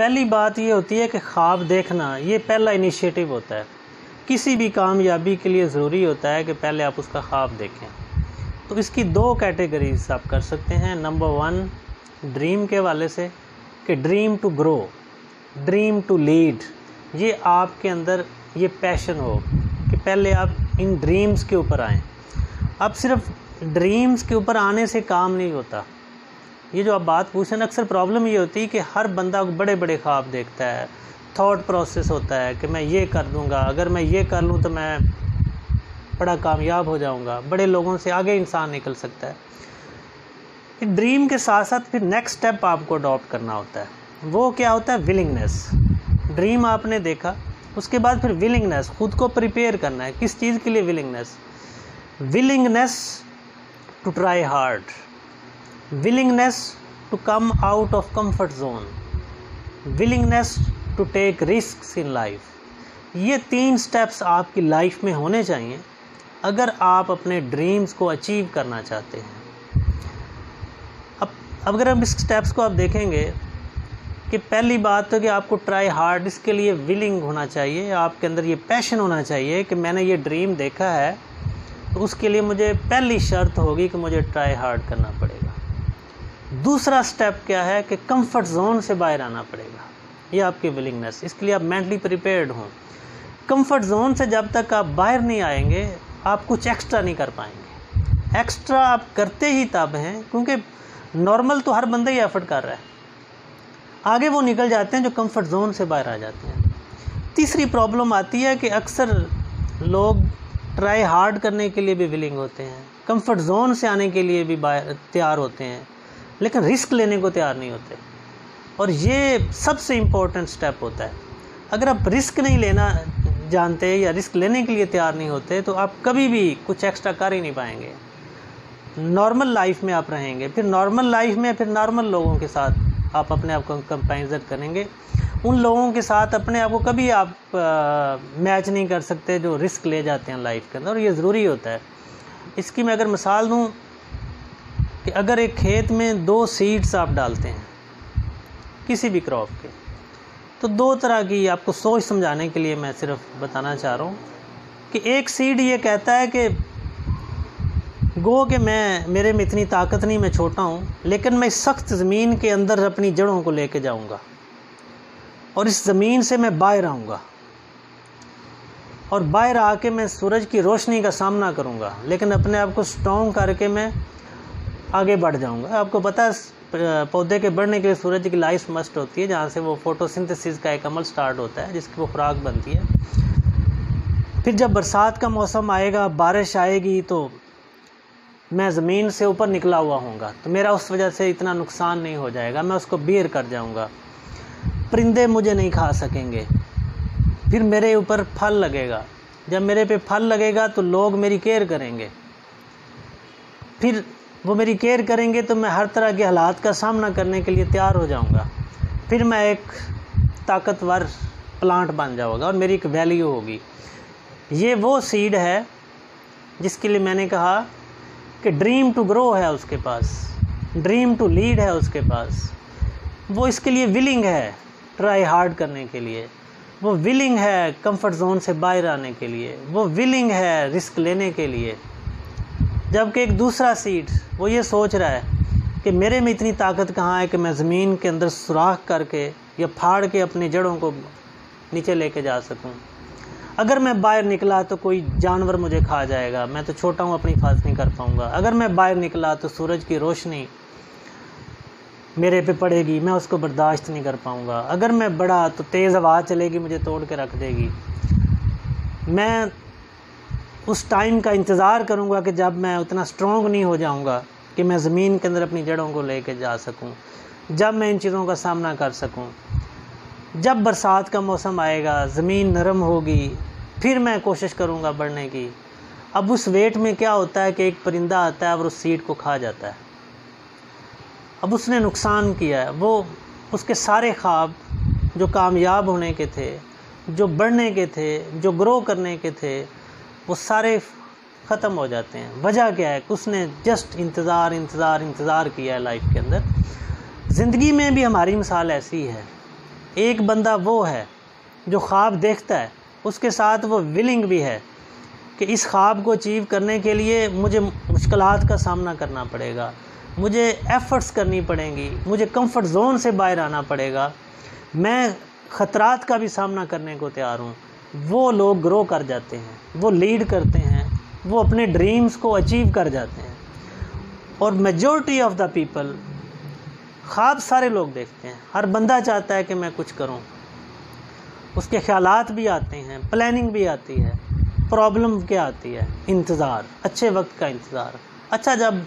पहली बात ये होती है कि ख्वाब देखना ये पहला इनिशिएटिव होता है। किसी भी कामयाबी के लिए ज़रूरी होता है कि पहले आप उसका ख्वाब देखें। तो इसकी दो कैटेगरीज आप कर सकते हैं। नंबर 1 ड्रीम के हवाले से कि dream to grow, dream to lead, ये आपके अंदर ये पैशन हो कि पहले आप इन ड्रीम्स के ऊपर आएँ। अब सिर्फ ड्रीम्स के ऊपर आने से काम नहीं होता। ये जो आप बात पूछें, अक्सर प्रॉब्लम ये होती है कि हर बंदा बड़े बड़े ख्वाब देखता है, थॉट प्रोसेस होता है कि मैं ये कर दूंगा, अगर मैं ये कर लूँ तो मैं बड़ा कामयाब हो जाऊंगा, बड़े लोगों से आगे इंसान निकल सकता है। ड्रीम के साथ साथ फिर नेक्स्ट स्टेप आपको अडॉप्ट करना होता है। वो क्या होता है? विलिंगनेस। ड्रीम आपने देखा, उसके बाद फिर विलिंगनेस, खुद को प्रिपेयर करना है। किस चीज़ के लिए willingness? Willingness to try hard, willingness to come out of comfort zone, willingness to take risks in life। ये 3 स्टेप्स आपकी लाइफ में होने चाहिए अगर आप अपने ड्रीम्स को अचीव करना चाहते हैं। अब अगर हम इस स्टेप्स को आप देखेंगे कि पहली बात तो कि आपको ट्राई हार्ड, इसके लिए विलिंग होना चाहिए, आपके अंदर ये पैशन होना चाहिए कि मैंने ये ड्रीम देखा है, तो उसके लिए मुझे पहली शर्त होगी कि मुझे ट्राई हार्ड करना पड़ेगा। दूसरा स्टेप क्या है कि कंफर्ट जोन से बाहर आना पड़ेगा। ये आपकी विलिंगनेस, इसके लिए आप मेंटली प्रिपेयर्ड हों। कंफर्ट जोन से जब तक आप बाहर नहीं आएंगे आप कुछ एक्स्ट्रा नहीं कर पाएंगे। एक्स्ट्रा आप करते ही तब हैं क्योंकि नॉर्मल तो हर बंदा ही एफर्ट कर रहा है, आगे वो निकल जाते हैं जो कंफर्ट जोन से बाहर आ जाते हैं। तीसरी प्रॉब्लम आती है कि अक्सर लोग ट्राई हार्ड करने के लिए भी विलिंग होते हैं, कंफर्ट जोन से आने के लिए भी तैयार होते हैं, लेकिन रिस्क लेने को तैयार नहीं होते। और ये सबसे इम्पोर्टेंट स्टेप होता है। अगर आप रिस्क नहीं लेना जानते या रिस्क लेने के लिए तैयार नहीं होते तो आप कभी भी कुछ एक्स्ट्रा कर ही नहीं पाएंगे। नॉर्मल लाइफ में आप रहेंगे, फिर नॉर्मल लाइफ में फिर नॉर्मल लोगों के साथ आप अपने आप को कंपेरिजन करेंगे। उन लोगों के साथ अपने आप को कभी आप मैच नहीं कर सकते जो रिस्क ले जाते हैं लाइफ के अंदर, और ये ज़रूरी होता है। इसकी मैं अगर मिसाल दूँ कि अगर एक खेत में 2 सीड्स आप डालते हैं किसी भी क्रॉप के, तो 2 तरह की आपको सोच समझाने के लिए मैं सिर्फ बताना चाह रहा हूँ कि एक सीड ये कहता है कि गो कि मेरे में इतनी ताकत नहीं, मैं छोटा हूँ, लेकिन मैं इस सख्त ज़मीन के अंदर अपनी जड़ों को लेके जाऊँगा और इस ज़मीन से मैं बाहर आऊँगा और बाहर आके मैं सूरज की रोशनी का सामना करूँगा, लेकिन अपने आप को स्ट्रॉन्ग करके मैं आगे बढ़ जाऊंगा। आपको पता है पौधे के बढ़ने के लिए सूरज की लाइट मस्ट होती है, जहाँ से वो फोटोसिंथेसिस का एक अमल स्टार्ट होता है जिसकी वो खुराक बनती है। फिर जब बरसात का मौसम आएगा, बारिश आएगी, तो मैं ज़मीन से ऊपर निकला हुआ होऊंगा, तो मेरा उस वजह से इतना नुकसान नहीं हो जाएगा, मैं उसको बेयर कर जाऊंगा, परिंदे मुझे नहीं खा सकेंगे। फिर मेरे ऊपर फल लगेगा, जब मेरे पे फल लगेगा तो लोग मेरी केयर करेंगे, फिर वो मेरी केयर करेंगे तो मैं हर तरह के हालात का सामना करने के लिए तैयार हो जाऊंगा। फिर मैं एक ताकतवर प्लांट बन जाऊंगा और मेरी एक वैल्यू होगी। ये वो सीड है जिसके लिए मैंने कहा कि ड्रीम टू ग्रो है उसके पास, ड्रीम टू लीड है उसके पास। वो इसके लिए विलिंग है ट्राई हार्ड करने के लिए, वो विलिंग है कंफर्ट जोन से बाहर आने के लिए, वो विलिंग है रिस्क लेने के लिए। जबकि एक दूसरा सीड वो ये सोच रहा है कि मेरे में इतनी ताकत कहाँ है कि मैं ज़मीन के अंदर सुराख करके या फाड़ के अपनी जड़ों को नीचे लेके जा सकूं। अगर मैं बाहर निकला तो कोई जानवर मुझे खा जाएगा, मैं तो छोटा हूँ, अपनी हिफाजत नहीं कर पाऊँगा। अगर मैं बाहर निकला तो सूरज की रोशनी मेरे पे पड़ेगी, मैं उसको बर्दाश्त नहीं कर पाऊँगा। अगर मैं बढ़ा तो तेज़ हवा चलेगी, मुझे तोड़ के रख देगी। मैं उस टाइम का इंतज़ार करूँगा कि जब मैं उतना स्ट्रॉन्ग नहीं हो जाऊँगा कि मैं ज़मीन के अंदर अपनी जड़ों को लेके जा सकूँ, जब मैं इन चीज़ों का सामना कर सकूँ। जब बरसात का मौसम आएगा, ज़मीन नरम होगी, फिर मैं कोशिश करूँगा बढ़ने की। अब उस वेट में क्या होता है कि एक परिंदा आता है और उस सीड को खा जाता है। अब उसने नुकसान किया है, वो उसके सारे ख्वाब जो कामयाब होने के थे, जो बढ़ने के थे, जो ग्रो करने के थे, वो सारे ख़त्म हो जाते हैं। वजह क्या है? उसने जस्ट इंतज़ार किया है लाइफ के अंदर। ज़िंदगी में भी हमारी मिसाल ऐसी है एक बंदा वो है जो ख्वाब देखता है, उसके साथ वो विलिंग भी है कि इस ख्वाब को अचीव करने के लिए मुझे मुश्किलात का सामना करना पड़ेगा, मुझे एफ़र्ट्स करनी पड़ेंगी, मुझे कंफर्ट जोन से बाहर आना पड़ेगा, मैं ख़तरात का भी सामना करने को तैयार हूँ। वो लोग ग्रो कर जाते हैं, वो लीड करते हैं, वो अपने ड्रीम्स को अचीव कर जाते हैं। और मेजॉरिटी ऑफ द पीपल, ख्वाब सारे लोग देखते हैं, हर बंदा चाहता है कि मैं कुछ करूं, उसके ख्यालात भी आते हैं, प्लानिंग भी आती है। प्रॉब्लम क्या आती है? इंतज़ार, अच्छे वक्त का इंतज़ार। अच्छा, जब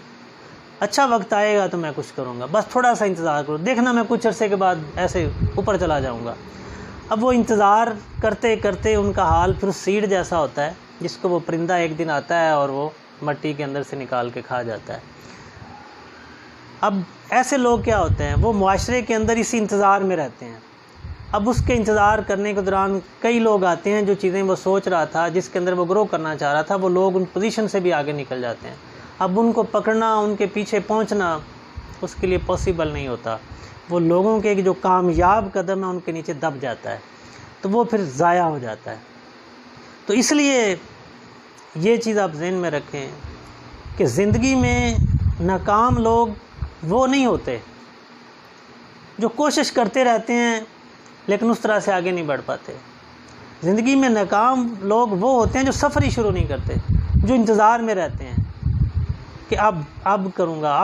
अच्छा वक्त आएगा तो मैं कुछ करूंगा, बस थोड़ा सा इंतज़ार करो, देखना मैं कुछ अरसे के बाद ऐसे ऊपर चला जाऊंगा। अब वो इंतज़ार करते करते उनका हाल फिर सीड जैसा होता है, जिसको वो परिंदा एक दिन आता है और वो मिट्टी के अंदर से निकाल के खा जाता है। अब ऐसे लोग क्या होते हैं, वो मुआशरे के अंदर इसी इंतज़ार में रहते हैं। अब उसके इंतज़ार करने के दौरान कई लोग आते हैं, जो चीज़ें वो सोच रहा था, जिसके अंदर वो ग्रो करना चाह रहा था, वो लोग उन पोजीशन से भी आगे निकल जाते हैं। अब उनको पकड़ना, उनके पीछे पहुंचना उसके लिए पॉसिबल नहीं होता। वो लोगों के जो कामयाब कदम है उनके नीचे दब जाता है, तो वो फिर ज़ाया हो जाता है। तो इसलिए ये चीज़ आप ज़हन में रखें कि ज़िंदगी में नाकाम लोग वो नहीं होते जो कोशिश करते रहते हैं लेकिन उस तरह से आगे नहीं बढ़ पाते। ज़िंदगी में नाकाम लोग वो होते हैं जो सफ़र ही शुरू नहीं करते, जो इंतज़ार में रहते हैं कि अब करूँगा,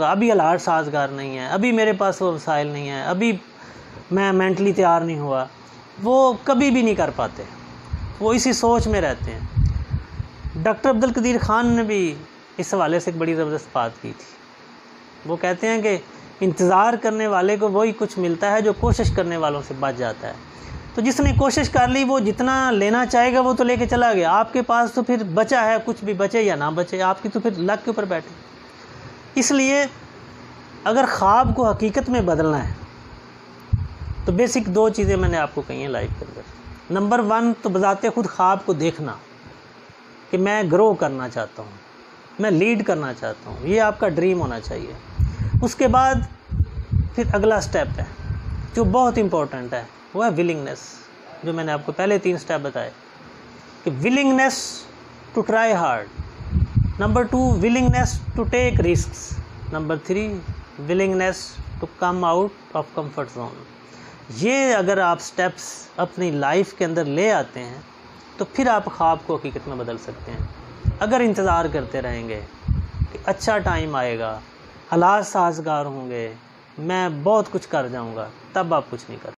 अभी हालात साजगार नहीं है, अभी मेरे पास वो वसाइल नहीं है, अभी मैं मेंटली तैयार नहीं हुआ। वो कभी भी नहीं कर पाते, वो इसी सोच में रहते हैं। डॉक्टर अब्दुल कदीर खान ने भी इस हवाले से एक बड़ी ज़बरदस्त बात की थी। वो कहते हैं कि इंतज़ार करने वाले को वही कुछ मिलता है जो कोशिश करने वालों से बच जाता है। तो जिसने कोशिश कर ली वो जितना लेना चाहेगा वो तो लेके चला गया, आपके पास तो फिर बचा है, कुछ भी बचे या ना बचे, आपकी तो फिर लक के ऊपर बैठे। इसलिए अगर ख्वाब को हकीकत में बदलना है तो बेसिक 2 चीज़ें मैंने आपको कही हैं लाइफ के अंदर। नंबर 1 तो बजाते खुद ख्वाब को देखना कि मैं ग्रो करना चाहता हूँ, मैं लीड करना चाहता हूँ, ये आपका ड्रीम होना चाहिए। उसके बाद फिर अगला स्टेप है जो बहुत इम्पोर्टेंट है, वो है विलिंगनेस, जो मैंने आपको पहले 3 स्टेप बताए कि willingness to try hard, number 2 willingness to take risks, number 3 willingness to come out of comfort zone. ये अगर आप स्टेप्स अपनी लाइफ के अंदर ले आते हैं तो फिर आप ख्वाब को हकीकत में बदल सकते हैं। अगर इंतज़ार करते रहेंगे कि अच्छा टाइम आएगा, हालात साजगार होंगे, मैं बहुत कुछ कर जाऊंगा, तब आप कुछ नहीं कर